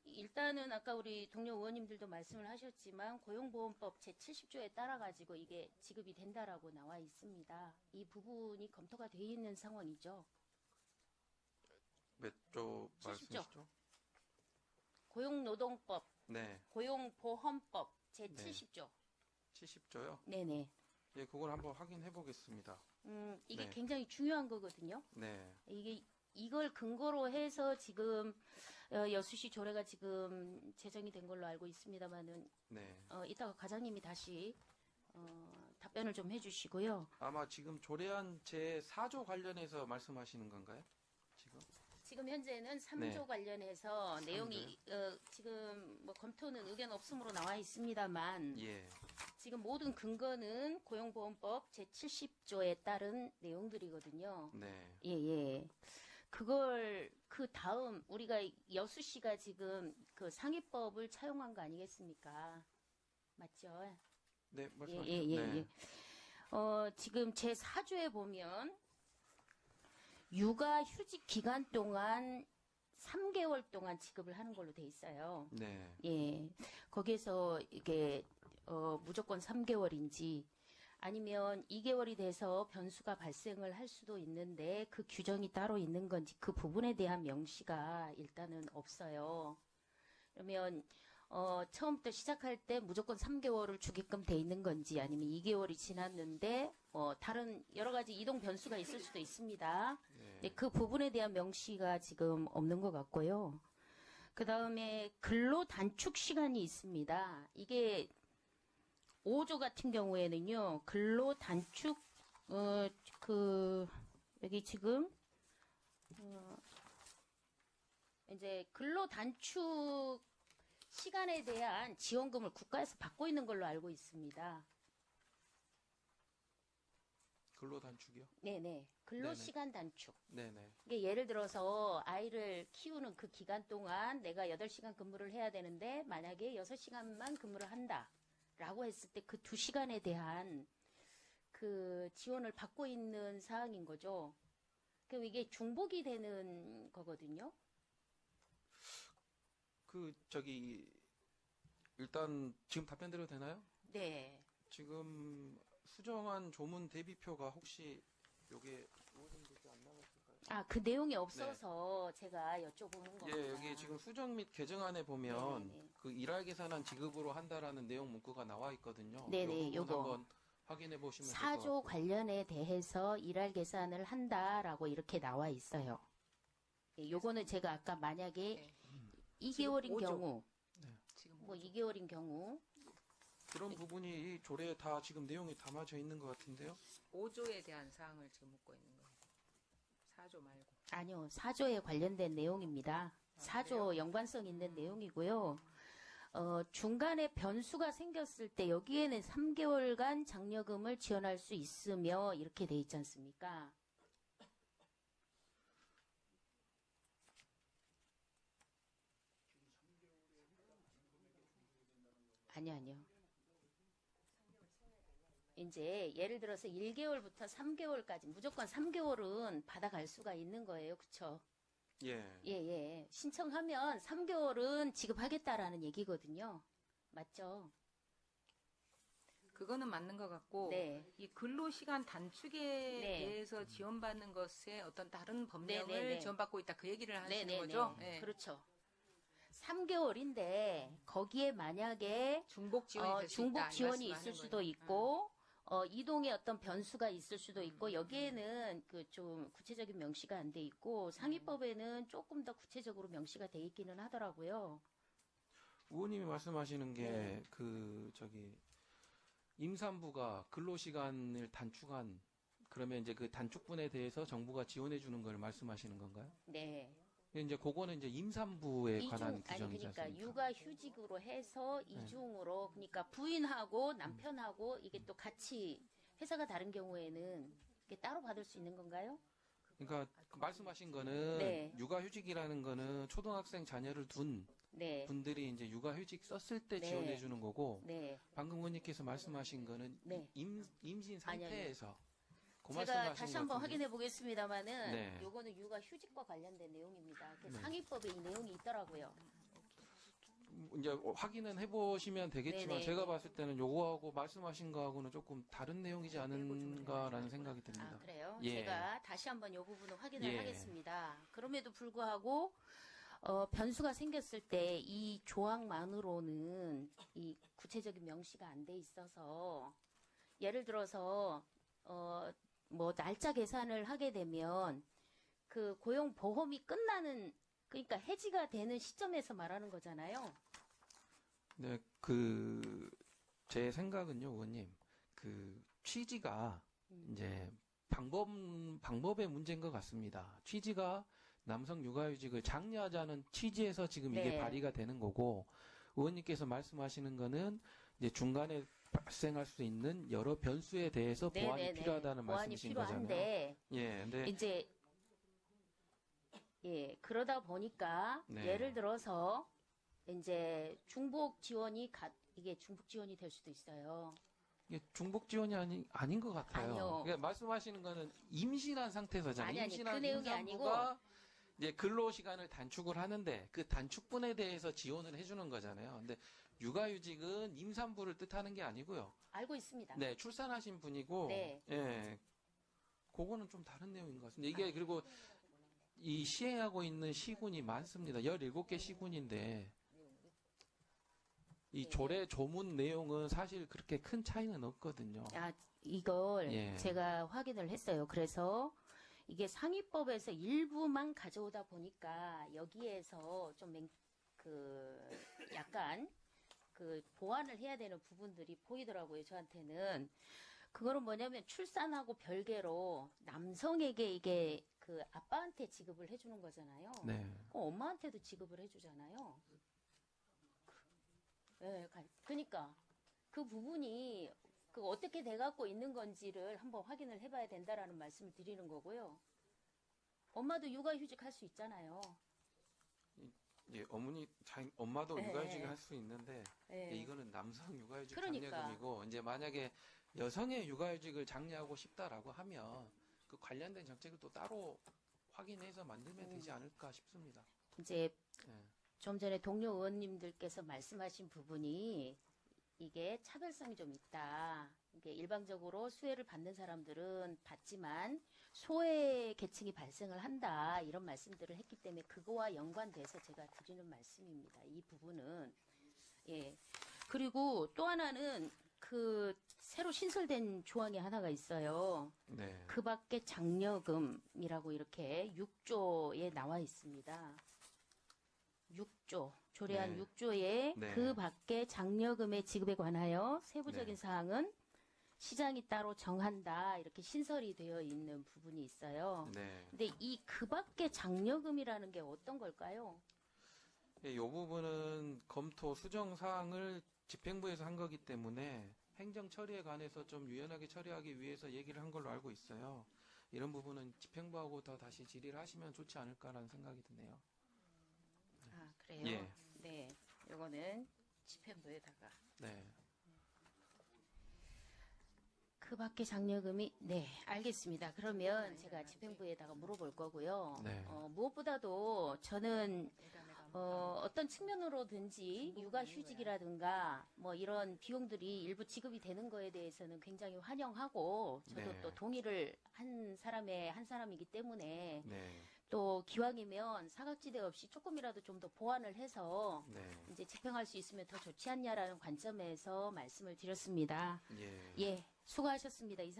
일단은 아까 우리 동료 의원님들도 말씀을 하셨지만 고용보험법 제70조에 따라 가지고 이게 지급이 된다라고 나와 있습니다. 이 부분이 검토가 돼 있는 상황이죠. 몇 조 70조. 말씀이시죠? 고용노동법, 네. 고용보험법 제70조. 70조요? 네네. 예, 그걸 한번 확인해 보겠습니다. 이게 네. 굉장히 중요한 거거든요. 네. 이걸 근거로 해서 지금 여수시 조례가 지금 제정이 된 걸로 알고 있습니다만은 네. 이따가 과장님이 다시 답변을 좀 해주시고요. 아마 지금 조례안 제4조 관련해서 말씀하시는 건가요? 지금 현재는 3조 네. 관련해서 내용이 지금 뭐 검토는 의견 없음으로 나와 있습니다만 예. 지금 모든 근거는 고용보험법 제70조에 따른 내용들이거든요. 네. 예. 그걸 그 다음 우리가 여수시가 지금 그 상위법을 차용한 거 아니겠습니까? 맞죠? 네, 말씀하세요. 예. 지금 제4조에 보면 육아휴직 기간 동안 3개월 동안 지급을 하는 걸로 돼 있어요. 네. 예. 거기에서 이게 무조건 3개월인지 아니면 2개월이 돼서 변수가 발생을 할 수도 있는데 그 규정이 따로 있는 건지 그 부분에 대한 명시가 일단은 없어요. 그러면 처음부터 시작할 때 무조건 3개월을 주게끔 돼 있는 건지 아니면 2개월이 지났는데 다른 여러 가지 이동 변수가 있을 수도 있습니다. 네, 그 부분에 대한 명시가 지금 없는 것 같고요. 그 다음에 근로 단축 시간이 있습니다. 이게 5조 같은 경우에는요, 근로 단축, 여기 지금, 이제 근로 단축 시간에 대한 지원금을 국가에서 받고 있는 걸로 알고 있습니다. 근로 단축이요? 네네. 근로 시간 단축. 네네. 이게 예를 들어서 아이를 키우는 그 기간 동안 내가 8시간 근무를 해야 되는데 만약에 6시간만 근무를 한다. 라고 했을 때 그 2시간에 대한 그 지원을 받고 있는 사항인 거죠. 그럼 이게 중복이 되는 거거든요. 일단 지금 답변 드려도 되나요? 네. 지금 수정한 조문 대비표가 혹시 요게 의원님들께 안 나갔을까요? 그 내용이 없어서 제가 여쭤보는 겁니다. 예, 여기 지금 수정 및 개정안에 보면 네네네. 그 일할 계산한 지급으로 한다라는 내용 문구가 나와 있거든요. 네네, 요 부분 요거. 한번 확인해 보시면 될 것 4조 같고요. 관련에 대해서 일할 계산을 한다라고 이렇게 나와 있어요. 예, 요거는 제가 아까 만약에 2개월인 경우, 뭐 2개월인 경우, 그런 부분이 이 조례에 다 지금 내용이 담아져 있는 것 같은데요. 5조에 대한 사항을 지금 묻고 있는 거예요. 4조 말고. 아니요, 4조에 관련된 내용입니다. 4조 연관성 있는 내용이고요. 중간에 변수가 생겼을 때 여기에는 3개월간 장려금을 지원할 수 있으며 이렇게 돼 있지 않습니까? 아니요. 이제 예를 들어서 1개월부터 3개월까지 무조건 3개월은 받아갈 수가 있는 거예요. 그렇죠? 예. 신청하면 3개월은 지급하겠다라는 얘기거든요. 맞죠? 그거는 맞는 것 같고 네. 이 근로시간 단축에 네. 대해서 지원받는 것에 어떤 다른 법령을 네네네. 지원받고 있다 그 얘기를 하시는 네네네. 거죠? 네. 그렇죠. 3개월인데 거기에 만약에 중복 지원이 될 수 중복 있다, 이 지원이 말씀하는 있을 수도 거예요. 있고 이동의 어떤 변수가 있을 수도 있고 여기에는 그 좀 구체적인 명시가 안 돼 있고 상위법에는 조금 더 구체적으로 명시가 돼 있기는 하더라고요. 의원님이 말씀하시는 게 네. 임산부가 근로시간을 단축한 그러면 이제 그 단축분에 대해서 정부가 지원해 주는 걸 말씀하시는 건가요? 네. 이제 그거는 이제 임산부에 관한 아니 규정이지 그러니까 않습니까? 육아휴직으로 해서 이중으로 그러니까 부인하고 남편하고 이게 또 같이 회사가 다른 경우에는 이게 따로 받을 수 있는 건가요? 그러니까 말씀하신 거는 네. 육아휴직이라는 거는 초등학생 자녀를 둔 네. 분들이 이제 육아휴직 썼을 때 네. 지원해 주는 거고 네. 방금 의원님께서 말씀하신 거는 네. 임신 아니. 상태에서 그 제가 말씀하신 다시 것 한번 같은데. 확인해 보겠습니다만은 네. 요거는 육아휴직과 관련된 내용입니다. 그 네. 상위법에 이 내용이 있더라고요. 이제 확인은 해보시면 되겠지만 네네. 제가 봤을 때는 요거하고 말씀하신 거하고는 조금 다른 내용이지 않은가라는 생각이 아, 듭니다. 그래요? 예. 제가 다시 한번 이 부분을 확인을 예. 하겠습니다. 그럼에도 불구하고 변수가 생겼을 때 이 조항만으로는 이 구체적인 명시가 안 돼 있어서 예를 들어서 뭐 날짜 계산을 하게 되면 그 고용 보험이 끝나는 그러니까 해지가 되는 시점에서 말하는 거잖아요. 네, 제 생각은요, 의원님, 취지가 이제 방법의 문제인 것 같습니다. 취지가 남성 육아휴직을 장려하자는 취지에서 지금 이게 네. 발의가 되는 거고, 의원님께서 말씀하시는 거는 이제 중간에 발생할 수 있는 여러 변수에 대해서 보완이 네네네. 필요하다는 보완이 말씀이신 거잖아요. 필요한데 예, 근데 이제 그러다 보니까 네. 예를 들어서 이제 중복 지원이 이게 중복 지원이 될 수도 있어요. 이게 중복 지원이 아닌 것 같아요. 아니요. 그러니까 말씀하시는 거는 임신한 상태에서잖아요. 아니, 임신한 그 내용이 임산부가 이제 근로 시간을 단축을 하는데 그 단축분에 대해서 지원을 해주는 거잖아요. 근데 육아휴직은 임산부를 뜻하는 게 아니고요. 알고 있습니다. 네, 출산하신 분이고, 네. 예, 그거는 좀 다른 내용인 것 같습니다. 이게 그리고 이 시행하고 있는 시군이 많습니다. 17개 시군인데 이 조문 내용은 사실 그렇게 큰 차이는 없거든요. 아, 이걸 예. 제가 확인을 했어요. 그래서 이게 상위법에서 일부만 가져오다 보니까 여기에서 좀 약간 보완을 해야 되는 부분들이 보이더라고요. 저한테는. 그거는 뭐냐면 출산하고 별개로 남성에게 이게 그 아빠한테 지급을 해주는 거잖아요. 네. 그럼 엄마한테도 지급을 해주잖아요. 네, 그러니까 그 부분이 어떻게 돼갖고 있는 건지를 한번 확인을 해봐야 된다라는 말씀을 드리는 거고요. 엄마도 육아휴직 할 수 있잖아요. 예, 엄마도 네. 육아휴직을 할 수 있는데 네. 이거는 남성 육아휴직 그러니까. 장려금이고 이제 만약에 여성의 육아휴직을 장려하고 싶다라고 하면 그 관련된 정책을 또 따로 확인해서 만들면 되지 않을까 싶습니다. 이제 예. 좀 전에 동료 의원님들께서 말씀하신 부분이 이게 차별성이 좀 있다. 이게 일방적으로 수혜를 받는 사람들은 받지만 소외 계층이 발생을 한다. 이런 말씀들을 했기 때문에 그거와 연관돼서 제가 드리는 말씀입니다. 이 부분은. 예. 그리고 또 하나는 새로 신설된 조항이 하나가 있어요. 네. 그 밖에 장려금이라고 이렇게 6조에 나와 있습니다. 6조, 조례안 네. 6조에 네. 그 밖에 장려금의 지급에 관하여 세부적인 네. 사항은 시장이 따로 정한다. 이렇게 신설이 되어 있는 부분이 있어요. 네. 근데 이 그 밖에 장려금이라는 게 어떤 걸까요? 이 부분은 검토 수정 사항을 집행부에서 한 거기 때문에 행정 처리에 관해서 좀 유연하게 처리하기 위해서 얘기를 한 걸로 알고 있어요. 이런 부분은 집행부하고 더 다시 질의를 하시면 좋지 않을까라는 생각이 드네요. 아, 그래요? 예. 네. 이거는 집행부에다가. 네. 그 밖에 장려금이, 네, 알겠습니다. 그러면 제가 집행부에다가 물어볼 거고요. 네. 무엇보다도 저는 어떤 측면으로든지 육아휴직이라든가 뭐 이런 비용들이 일부 지급이 되는 거에 대해서는 굉장히 환영하고 저도 네. 또 동의를 한 사람이기 때문에 네. 또 기왕이면 사각지대 없이 조금이라도 좀 더 보완을 해서 네. 이제 집행할 수 있으면 더 좋지 않냐라는 관점에서 말씀을 드렸습니다. 예. 예, 수고하셨습니다. 이상